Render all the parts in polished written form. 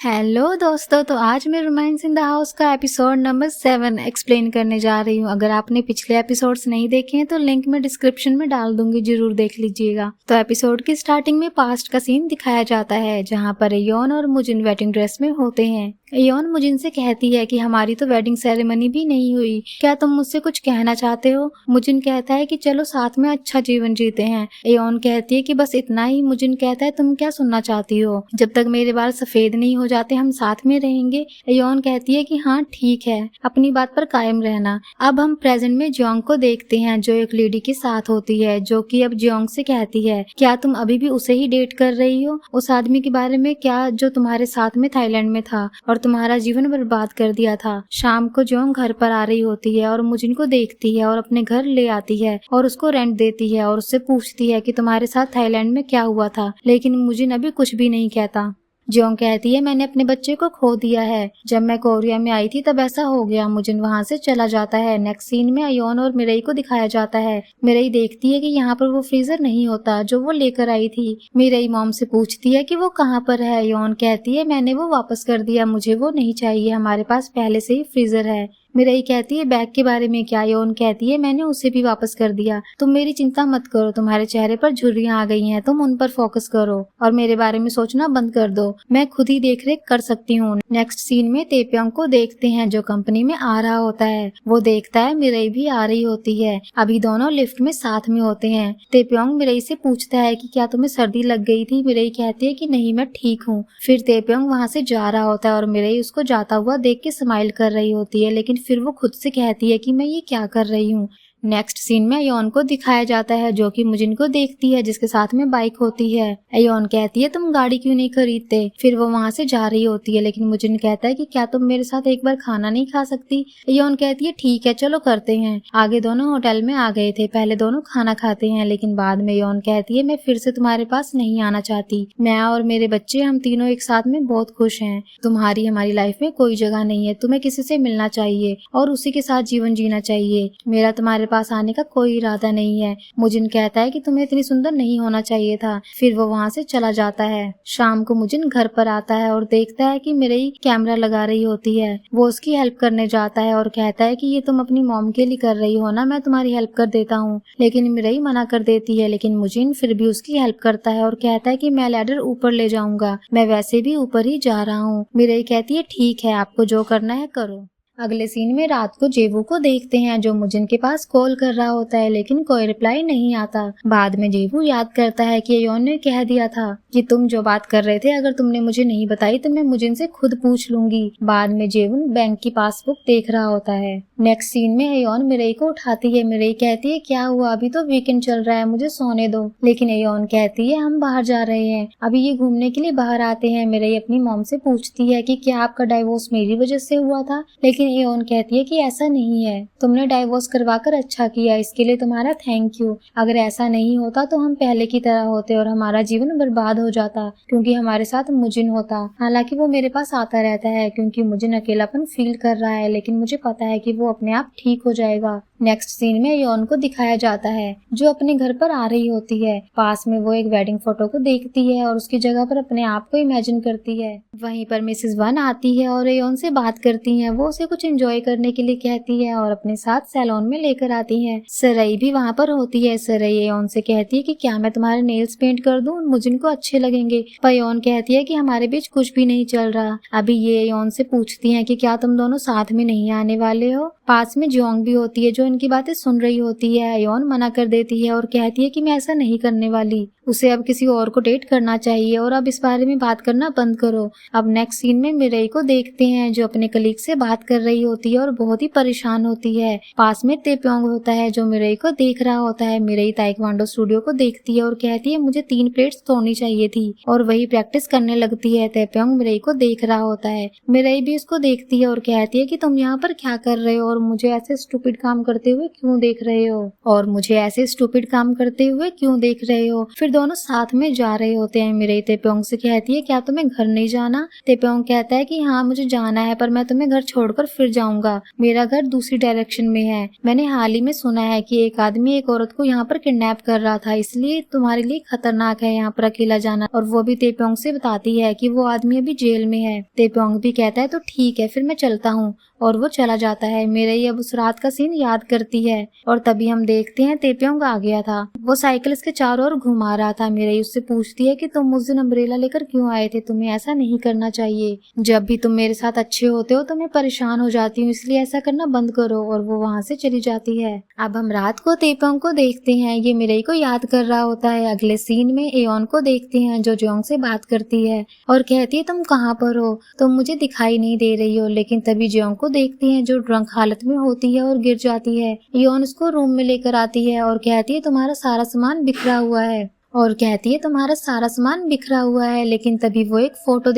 Hello दोस्तों, तो आज मैं रोमांस इन द हाउस का एपिसोड नंबर 7 एक्सप्लेन करने जा रही हूँ। अगर आपने पिछले एपिसोड्स नहीं देखे हैं तो लिंक मैं डिस्क्रिप्शन में डाल दूंगी, जरूर देख लीजिएगा। तो एपिसोड की स्टार्टिंग में पास्ट का सीन दिखाया जाता है जहाँ पर एयोन और मुजिन वेडिंग ड्रेस में होते हैं। एयोन मुजिन से कहती है कि हमारी तो वेडिंग सेरेमनी भी नहीं हुई, क्या तुम मुझसे कुछ कहना चाहते हो? मुजिन कहता है कि चलो साथ में अच्छा जीवन जीते हैं। एयोन कहती है कि बस इतना ही। मुजिन कहता है तुम क्या सुनना चाहती हो? जब तक मेरे बाल सफेद नहीं हो जाते हम साथ में रहेंगे। एयोन कहती है कि हाँ ठीक है, अपनी बात पर कायम रहना। अब हम प्रेजेंट में जियोंग को देखते हैं जो एक लेडी के साथ होती है, जो कि अब जियोंग से कहती है क्या तुम अभी भी उसे ही डेट कर रही हो? उस आदमी के बारे में क्या जो तुम्हारे साथ में थाईलैंड में था और तुम्हारा जीवन बर्बाद कर दिया था। शाम को जियोंग घर पर आ रही होती है और मुजिन को देखती है और अपने घर ले आती है और उसको रेंट देती है और उससे पूछती है कि तुम्हारे साथ थाईलैंड में क्या हुआ था, लेकिन मुजिन अभी कुछ भी नहीं कहता। जियोंग कहती है मैंने अपने बच्चे को खो दिया है, जब मैं कोरिया में आई थी तब ऐसा हो गया। मुजिन वहाँ से चला जाता है। नेक्स्ट सीन में एयोन और मिरेई को दिखाया जाता है। मिरेई देखती है कि यहाँ पर वो फ्रीजर नहीं होता जो वो लेकर आई थी। मिरेई मॉम से पूछती है कि वो कहाँ पर है। एयोन कहती है मैंने वो वापस कर दिया, मुझे वो नहीं चाहिए, हमारे पास पहले से ही फ्रीजर है। मिरेई कहती है बैग के बारे में क्या? एयोन कहती है मैंने उसे भी वापस कर दिया, तुम मेरी चिंता मत करो, तुम्हारे चेहरे पर झुर्रियां आ गई हैं, तुम उन पर फोकस करो और मेरे बारे में सोचना बंद कर दो, मैं खुद ही देख रेख कर सकती हूँ। नेक्स्ट सीन में तेप्योंग को देखते हैं जो कंपनी में आ रहा होता है। वो देखता है मिरेई भी आ रही होती है। अभी दोनों लिफ्ट में साथ में होते हैं। तेप्योंग मिरेई से पूछता है कि क्या तुम्हें सर्दी लग गई थी? मिरेई कहती है कि नहीं मैं ठीक हूँ। फिर तेप्योंग वहाँ से जा रहा होता है और मिरेई उसको जाता हुआ देख के स्माइल कर रही होती है, लेकिन फिर वो खुद से कहती है कि मैं ये क्या कर रही हूँ। नेक्स्ट सीन में एयोन को दिखाया जाता है जो कि मुजिन को देखती है जिसके साथ में बाइक होती है। एयोन कहती है तुम गाड़ी क्यों नहीं खरीदते? फिर वो वहाँ से जा रही होती है, लेकिन मुजिन कहता है कि क्या तुम मेरे साथ एक बार खाना नहीं खा सकती? एयोन कहती है ठीक है चलो करते हैं। आगे दोनों होटल में आ गए थे, पहले दोनों खाना खाते हैं, लेकिन बाद में एयोन कहती है मैं फिर से तुम्हारे पास नहीं आना चाहती, मैं और मेरे बच्चे हम तीनों एक साथ में बहुत खुश हैं, तुम्हारी हमारी लाइफ में कोई जगह नहीं है, तुम्हें किसी से मिलना चाहिए और उसी के साथ जीवन जीना चाहिए, मेरा तुम्हारे पास आने का कोई इरादा नहीं है। मुजिन कहता है कि तुम्हें इतनी सुंदर नहीं होना चाहिए था। फिर वो वहाँ से चला जाता है। शाम को मुजिन घर पर आता है और देखता है कि मिरेई कैमरा लगा रही होती है। वो उसकी हेल्प करने जाता है और कहता है कि ये तुम अपनी मॉम के लिए कर रही हो ना, मैं तुम्हारी हेल्प कर देता हूँ, लेकिन मिरेई मना कर देती है। लेकिन मुजिन फिर भी उसकी हेल्प करता है और कहता है कि मैं लैडर ऊपर ले जाऊंगा, मैं वैसे भी ऊपर ही जा रहा हूँ। मिरेई कहती है ठीक है, आपको जो करना है करो। अगले सीन में रात को जेवू को देखते हैं जो मुजिन के पास कॉल कर रहा होता है, लेकिन कोई रिप्लाई नहीं आता। बाद में जेवू याद करता है कि एयोन ने कह दिया था कि तुम जो बात कर रहे थे अगर तुमने मुझे नहीं बताई तो मैं मुजिन से खुद पूछ लूंगी। बाद में जेवू बैंक की पासबुक देख रहा होता है। नेक्स्ट सीन में एयोन मिरेई को उठाती है। मिरेई कहती है क्या हुआ, अभी तो वीकेंड चल रहा है, मुझे सोने दो। लेकिन एयोन कहती है हम बाहर जा रहे हैं, अभी ये घूमने के लिए बाहर आते हैं। मिरेई अपनी मॉम से पूछती है कि क्या आपका डाइवोर्स मेरी वजह से हुआ था, लेकिन एयोन कहती है कि ऐसा नहीं है, तुमने डाइवोर्स करवाकर अच्छा किया, इसके लिए तुम्हारा थैंक यू। अगर ऐसा नहीं होता तो हम पहले की तरह होते और हमारा जीवन बर्बाद हो जाता, क्योंकि हमारे साथ मुजिन होता। हालांकि वो मेरे पास आता रहता है क्योंकि मुजिन अकेलापन फील कर रहा है, लेकिन मुझे पता है कि वो अपने आप ठीक हो जाएगा। नेक्स्ट सीन में एयोन को दिखाया जाता है जो अपने घर पर आ रही होती है। पास में वो एक वेडिंग फोटो को देखती है और उसकी जगह पर अपने आप को इमेजिन करती है। वहीं पर मिसेस वन आती है और एयोन से बात करती है। वो उसे कुछ एंजॉय करने के लिए कहती है और अपने साथ सैलून में लेकर आती है। सरई भी वहाँ पर होती है। सरई एयोन से कहती है कि क्या मैं तुम्हारे नेल्स पेंट कर दूं, मुजिन को अच्छे लगेंगे। पर एयोन कहती है कि हमारे बीच कुछ भी नहीं चल रहा। अभी ये एयोन से पूछती है कि क्या तुम दोनों साथ में नहीं आने वाले हो। पास में जियोंग भी होती है जो इनकी बातें सुन रही होती है। एयोन मना कर देती है और कहती है कि मैं ऐसा नहीं करने वाली, उसे अब किसी और को डेट करना चाहिए और अब इस बारे में बात करना बंद करो। अब नेक्स्ट सीन में मिरेई को देखते हैं जो अपने कलीग से बात कर रही होती है और बहुत ही परेशान होती है। पास में तेप्योंग होता है जो मिरेई को देख रहा होता है। मिरेई ताइक्वांडो स्टूडियो को देखती है और कहती है मुझे 3 प्लेट्स तोड़नी चाहिए थी और वही प्रैक्टिस करने लगती है। तेप्योंग मिरेई को देख रहा होता है। मिरेई भी उसको देखती है और कहती है कि तुम यहाँ पर क्या कर रहे हो और मुझे ऐसे स्टूपिड काम करते हुए क्यों देख रहे हो, और मुझे ऐसे स्टूपिड काम करते हुए क्यों देख रहे हो। फिर दोनों साथ में जा रहे होते हैं। मिरेई तेप्योंग से कहती है क्या तुम्हें घर नहीं जाना। तेप्योंग कहता है कि हाँ मुझे जाना है, पर मैं तुम्हें घर छोड़कर फिर जाऊंगा, मेरा घर दूसरी डायरेक्शन में है। मैंने हाल ही में सुना है कि एक आदमी एक औरत को यहाँ पर किडनैप कर रहा था, इसलिए तुम्हारे लिए खतरनाक है यहाँ पर अकेला जाना। और वो भी तेप्योंग से बताती है कि वो आदमी अभी जेल में है। तेप्योंग भी कहता है तो ठीक है फिर मैं चलता हूँ, और वो चला जाता है। मिरेई अब उस रात का सीन याद करती है और तभी हम देखते हैं तेप्योंग आ गया था। वो साइकिल इसके चारों ओर घुमा रहा था। मिरेई उससे पूछती है कि तुम उस दिन अम्ब्रेला लेकर क्यों आए थे, तुम्हें ऐसा नहीं करना चाहिए। जब भी तुम मेरे साथ अच्छे होते हो तो मैं परेशान हो जाती हूँ, इसलिए ऐसा करना बंद करो। और वो वहाँ से चली जाती है। अब हम रात को तेप्योंग को देखते हैं, ये मिरेई को याद कर रहा होता है। अगले सीन में एयोन को देखते हैं जो जोंग से बात करती है और कहती है तुम कहाँ पर हो, तुम मुझे दिखाई नहीं दे रही हो। लेकिन तभी जोंग को देखती है जो ड्रंक हालत में होती है और गिर जाती है। एयोन उसको रूम में लेकर आती है और कहती है तुम्हारा सारा सामान बिखरा हुआ है, और कहती है तुम्हारा सारा सामान बिखरा हुआ है। लेकिन तभी वो एक फोटो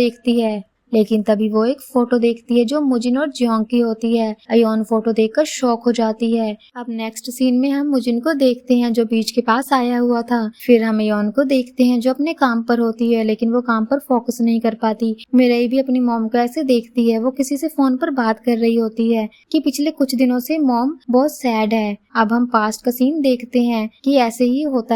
देखती है जो मुजिन और जोंग की होती है। एयोन फोटो देखकर शॉक हो जाती है। अब नेक्स्ट सीन में हम मुजिन को देखते हैं जो बीच के पास आया हुआ था। फिर हम एयोन को देखते हैं जो अपने काम पर होती है, लेकिन वो काम पर फोकस नहीं कर पाती। मिरेई भी अपनी मॉम को ऐसे देखती है, वो किसी से फोन पर बात कर रही होती है कि पिछले कुछ दिनों से मॉम बहुत सैड है। अब हम पास्ट का सीन देखते हैं कि ऐसे ही होता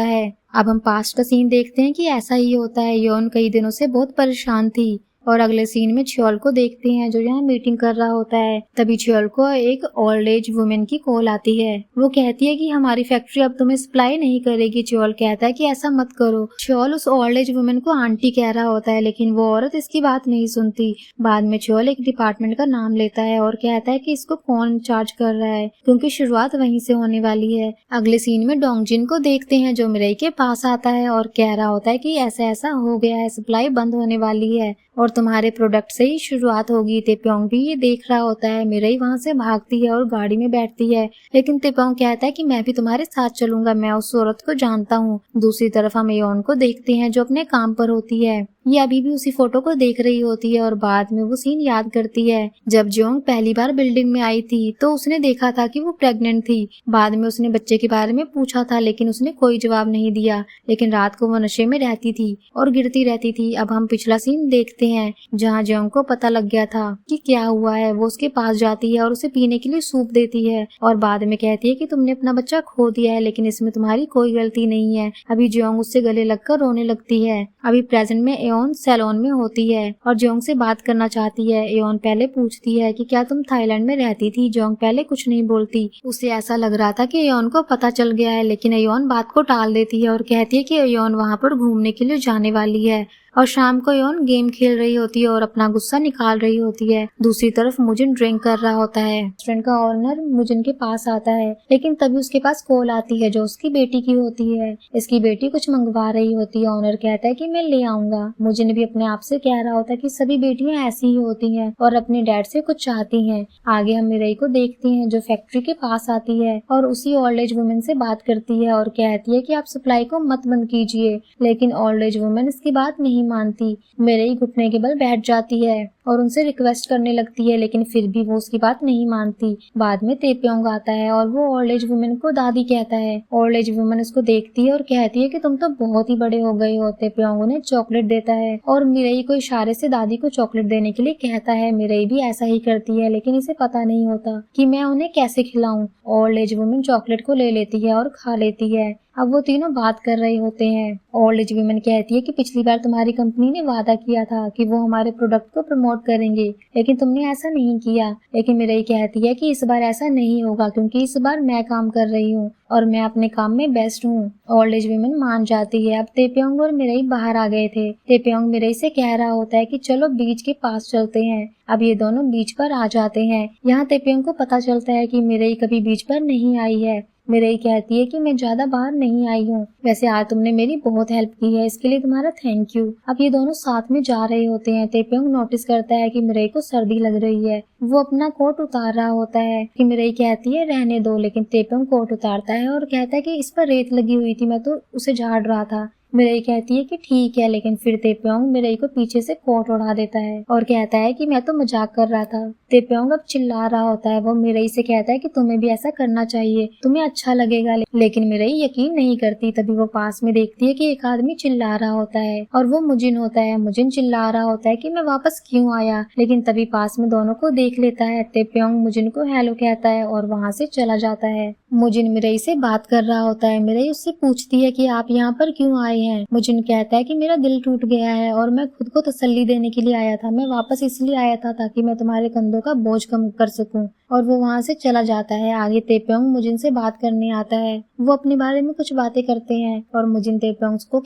है। एयोन कई दिनों से बहुत परेशान थी। और अगले सीन में छियोल को देखते हैं जो यहाँ मीटिंग कर रहा होता है। तभी छियोल को एक ओल्ड एज वुमेन की कॉल आती है। वो कहती है कि हमारी फैक्ट्री अब तुम्हें सप्लाई नहीं करेगी। छियोल कहता है कि ऐसा मत करो। छियोल उस ओल्ड एज वुमेन को आंटी कह रहा होता है, लेकिन वो औरत इसकी बात नहीं सुनती। बाद में छियोल एक डिपार्टमेंट का नाम लेता है और कहता है कि इसको कौन चार्ज कर रहा है, क्योंकि शुरुआत वहीं से होने वाली है। अगले सीन में डोंगजिन को देखते हैं जो मिरेई के पास आता है और कह रहा होता है कि ऐसा ऐसा हो गया है, सप्लाई बंद होने वाली है और तुम्हारे प्रोडक्ट से ही शुरुआत होगी। तेप्योंग भी ये देख रहा होता है। मिरेई वहाँ से भागती है और गाड़ी में बैठती है, लेकिन तेप्योंग कहता है कि मैं भी तुम्हारे साथ चलूंगा, मैं उस औरत को जानता हूँ। दूसरी तरफ हम एयोन को देखते हैं जो अपने काम पर होती है। ये अभी भी उसी फोटो को देख रही होती है और बाद में वो सीन याद करती है जब जोंग पहली बार बिल्डिंग में आई थी तो उसने देखा था कि वो प्रेग्नेंट थी। बाद में उसने बच्चे के बारे में पूछा था, लेकिन उसने कोई जवाब नहीं दिया। लेकिन रात को वो नशे में रहती थी और गिरती रहती थी। अब हम पिछला सीन देखते हैं जहाँ जोंग को पता लग गया था कि क्या हुआ है। वो उसके पास जाती है और उसे पीने के लिए सूप देती है और बाद में कहती है कि तुमने अपना बच्चा खो दिया है, लेकिन इसमें तुम्हारी कोई गलती नहीं है। अभी जोंग उससे गले लगकर रोने लगती है। अभी प्रेजेंट में एयोन सैलून में होती है और जोंग से बात करना चाहती है। एयोन पहले पूछती है कि क्या तुम थाईलैंड में रहती थी। जोंग पहले कुछ नहीं बोलती। उसे ऐसा लग रहा था कि एयोन को पता चल गया है, लेकिन एयोन बात को टाल देती है और कहती है कि एयोन वहाँ पर घूमने के लिए जाने वाली है। और शाम को एयोन गेम खेल रही होती है और अपना गुस्सा निकाल रही होती है। दूसरी तरफ मुजिन ड्रिंक कर रहा होता है। रेस्टोरेंट का ओनर मुजिन के पास आता है, लेकिन तभी उसके पास कॉल आती है जो उसकी बेटी की होती है। इसकी बेटी कुछ मंगवा रही होती है। ओनर कहता है कि मैं ले आऊंगा। मुजिन भी अपने आप से कह रहा होता है कि सभी बेटियां ऐसी ही होती हैं और अपने डैड से कुछ चाहती हैं। आगे हम मिरेई को देखते हैं जो फैक्ट्री के पास आती है और उसी ओल्ड एज वुमेन से बात करती है और कहती है कि आप सप्लाई को मत बंद कीजिए, लेकिन ओल्ड एज वुमेन इसकी बात नहीं मानती। मिरेई घुटने के बल बैठ जाती है और उनसे रिक्वेस्ट करने लगती है, लेकिन फिर भी वो उसकी बात नहीं मानती। बाद में तेप्योंग आता है और वो ओल्ड एज वुमेन को दादी कहता है। ओल्ड एज वुमेन उसको देखती है और कहती है कि तुम तो बहुत ही बड़े हो गए हो। तेप्योंग उन्हें चॉकलेट देता है और मिरेई को इशारे से दादी को चॉकलेट देने के लिए कहता है। मिरेई भी ऐसा ही करती है, लेकिन इसे पता नहीं होता कि मैं उन्हें कैसे खिलाऊं। ओल्ड एज वुमेन चॉकलेट को ले लेती है और खा लेती है। अब वो तीनों बात कर रहे होते हैं। ओल्ड एज वुमेन कहती है कि पिछली बार तुम्हारी कंपनी ने वादा किया था कि वो हमारे प्रोडक्ट को प्रमोट करेंगे, लेकिन तुमने ऐसा नहीं किया। लेकिन मिरेई कहती है कि इस बार ऐसा नहीं होगा, क्योंकि इस बार मैं काम कर रही हूँ और मैं अपने काम में बेस्ट हूँ। ओल्ड एज वुमेन मान जाती है। अब तेप्योंग और मिरेई बाहर आ गए थे। तेप्योंग मिरेई से कह रहा होता है कि चलो बीच के पास चलते हैं। अब ये दोनों बीच पर आ जाते हैं। यहाँ तेप्योंग को पता चलता है कि मिरेई कभी बीच पर नहीं आई है। मिरेई कहती है कि मैं ज्यादा बाहर नहीं आई हूँ, वैसे आज तुमने मेरी बहुत हेल्प की है, इसके लिए तुम्हारा थैंक यू। अब ये दोनों साथ में जा रहे होते हैं। तेप्योंग नोटिस करता है कि मिरेई को सर्दी लग रही है। वो अपना कोट उतार रहा होता है कि मिरेई कहती है रहने दो, लेकिन तेप्योंग कोट उतारता है और कहता है कि इस पर रेत लगी हुई थी, मैं तो उसे झाड़ रहा था। मिरई कहती है कि ठीक है, लेकिन फिर ताepyeong मिरई को पीछे से कोट उड़ा देता है और कहता है कि मैं तो मजाक कर रहा था। ताepyeong अब चिल्ला रहा होता है। वो मिरई से कहता है कि तुम्हें भी ऐसा करना चाहिए, तुम्हें अच्छा लगेगा, लेकिन मिरई यकीन नहीं करती। तभी वो पास में देखती है कि एक आदमी चिल्ला रहा होता है और वो मुजिन होता है। मुजिन चिल्ला रहा होता है कि मैं वापस क्यों आया, लेकिन तभी पास में दोनों को देख लेता है। ताepyeong मुजिन को हेलो कहता है और वहाँ से चला जाता है। मुजिन मिरई से बात कर रहा होता है। मिरई उससे पूछती है कि आप यहाँ पर क्यों आए हैं। मुजिन कहता है कि मेरा दिल टूट गया है और मैं खुद को तसल्ली देने के लिए आया था। मैं वापस इसलिए आया था ताकि मैं तुम्हारे कंधों का बोझ कम कर सकूं। और वो वहाँ से चला जाता है। आगे ताepyeong मुजिन से बात करने आता है। वो अपने बारे में कुछ बातें करते हैं और मुजिन ताepyeong को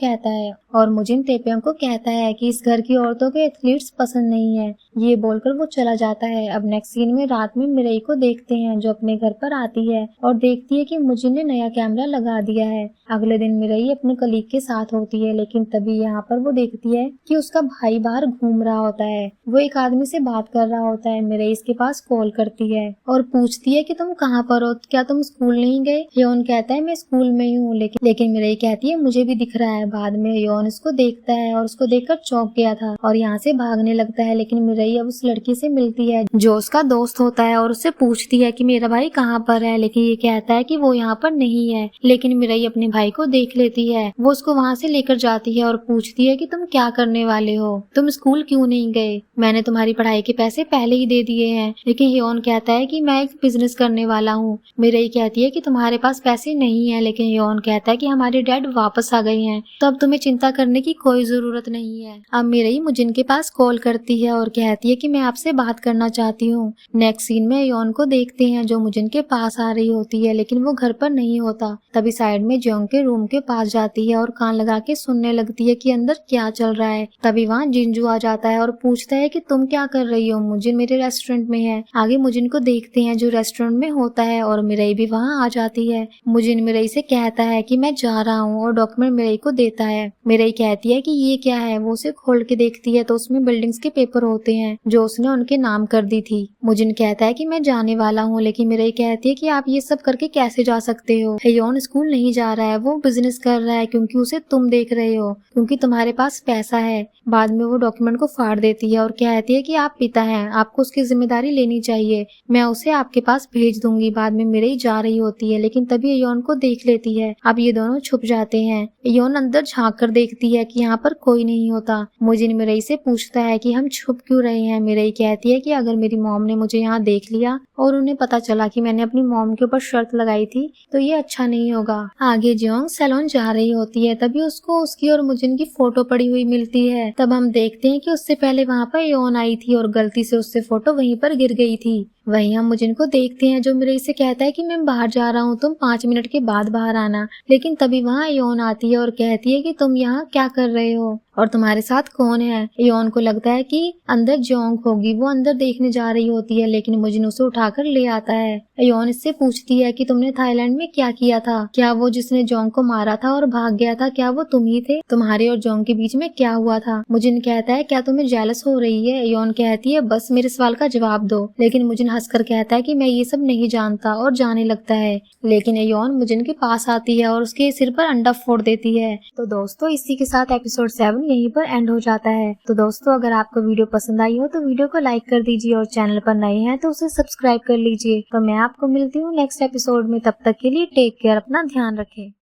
कहता है कि इस घर की औरतों के एथलीट्स पसंद नहीं है। ये बोलकर वो चला जाता है। अब नेक्स्ट सीन में रात में मिरई को देखते हैं जो अपने घर पर आती है और देखती है कि मुजिन ने नया कैमरा लगा दिया है। अगले दिन मिरई अपने कलीग के साथ होती है, लेकिन तभी यहाँ पर वो देखती है कि उसका भाई बाहर घूम रहा होता है। वो एक आदमी से बात कर रहा होता है। मिरई इसके पास कॉल करती है और पूछती है कि तुम कहाँ पर हो, क्या तुम स्कूल नहीं गए। योन कहता है मैं स्कूल में ही हूँ, लेकिन मिरई कहती है मुझे भी दिख रहा है। बाद में योन उसको देखता है और उसको देखकर चौंक गया था और यहाँ से भागने लगता है। लेकिन मिरई अब उस लड़की से मिलती है जो उसका दोस्त होता है और उससे पूछती है कि मेरा भाई कहाँ पर है, लेकिन ये कहता है कि वो यहाँ पर नहीं है। लेकिन मिरई अपने भाई को देख लेती है। वो उसको वहाँ से लेकर जाती है और पूछती है कि तुम क्या करने वाले हो, तुम स्कूल क्यों नहीं गए, मैंने तुम्हारी पढ़ाई के पैसे पहले ही दे दिए हैं। लेकिन योन कहता है कि मैं एक बिजनेस करने वाला हूँ। मिरई कहती है कि तुम्हारे पास पैसे नहीं है, लेकिन योन कहता है कि हमारे डैड वापस आ गए हैं, तो अब तुम्हें चिंता करने की कोई जरूरत नहीं है। अब मिरई मुजिन के पास कॉल करती है और कहती है कि मैं आपसे बात करना चाहती हूँ। नेक्स्ट सीन में योन को देखते हैं जो मुजिन के पास आ रही होती है, लेकिन वो घर पर नहीं होता। तभी साइड में जोंग के रूम के पास जाती है और कान लगा के सुनने लगती है कि अंदर क्या चल रहा है। तभी वहाँ जिंजू आ जाता है और पूछता है कि तुम क्या कर रही हो। मुजिन मेरे रेस्टोरेंट में है। आगे मुजिन को देखते हैं जो रेस्टोरेंट में होता है और मिरई भी वहाँ आ जाती है। मुजिन मिरई से कहता है कि मैं जा रहा हूँ और डॉक्यूमेंट मिरई को देता है। मिरई कहती है कि ये क्या है। वो उसे खोल के देखती है तो उसमें बिल्डिंग्स के पेपर होते हैं जो उसने उनके नाम कर दी थी। मुजिन कहता है कि मैं जाने वाला हूँ, लेकिन मिरई कहती है कि आप ये सब करके कैसे जा सकते हो। योन स्कूल नहीं जा रहा है, वो बिजनेस कर रहा है क्योंकि उसे तुम देख रहे हो, क्योंकि तुम्हारे पास पैसा है। बाद में वो डॉक्यूमेंट को फाड़ देती है और कहती है कि आप पिता हैं, आपको उसकी जिम्मेदारी लेनी चाहिए, मैं उसे आपके पास भेज दूंगी। बाद में मिरई जा रही होती है, लेकिन तभी योन को देख लेती है। अब ये दोनों छुप जाते हैं। योन अंदर झांक कर देखती है कि यहाँ पर कोई नहीं होता। मुजिन मिरई से पूछता है कि हम छुप क्यों रहे हैं। मिरई कहती है कि अगर मेरी मॉम ने मुझे यहाँ देख लिया और उन्हें पता चला कि मैंने अपनी मॉम के ऊपर शर्त लगाई थी तो ये अच्छा नहीं होगा। आगे जोंग सैलून जा रही होती है, तभी उसको उसकी और मुजिन की फोटो पड़ी हुई मिलती है। तब हम देखते हैं कि उससे पहले वहाँ पर योन आई थी और गलती से उससे फोटो वहीं पर गिर गई थी। वहीं हम मुजिन को देखते हैं जो मिरई से कहता है कि मैं बाहर जा रहा हूँ, तुम 5 मिनट के बाद बाहर आना। लेकिन तभी वहाँ योन आती है और कहती है कि तुम यहाँ क्या कर रहे हो और तुम्हारे साथ कौन है। योन को लगता है कि अंदर जोंग होगी। वो अंदर देखने जा रही होती है, लेकिन मुजिन उसे उठाकर ले आता है। योन इससे पूछती है कि तुमने थाईलैंड में क्या किया था, क्या वो जिसने जोंग को मारा था और भाग गया था, क्या वो तुम ही थे, तुम्हारे और जोंग के बीच में क्या हुआ था। मुजिन कहता है क्या तुम्हें जेलस हो रही है। योन कहती है बस मेरे सवाल का जवाब दो। लेकिन मुजिन हंसकर कहता है कि मैं ये सब नहीं जानता और जाने लगता है। लेकिन योन मुजिन के पास आती है और उसके सिर पर अंडा फोड़ देती है। तो दोस्तों इसी के साथ एपिसोड 7 यहीं पर एंड हो जाता है। तो दोस्तों अगर आपको वीडियो पसंद आई हो तो वीडियो को लाइक कर दीजिए और चैनल पर नए हैं तो उसे सब्सक्राइब कर लीजिए। तो मैं आपको मिलती हूँ नेक्स्ट एपिसोड में। तब तक के लिए टेक केयर, अपना ध्यान रखें।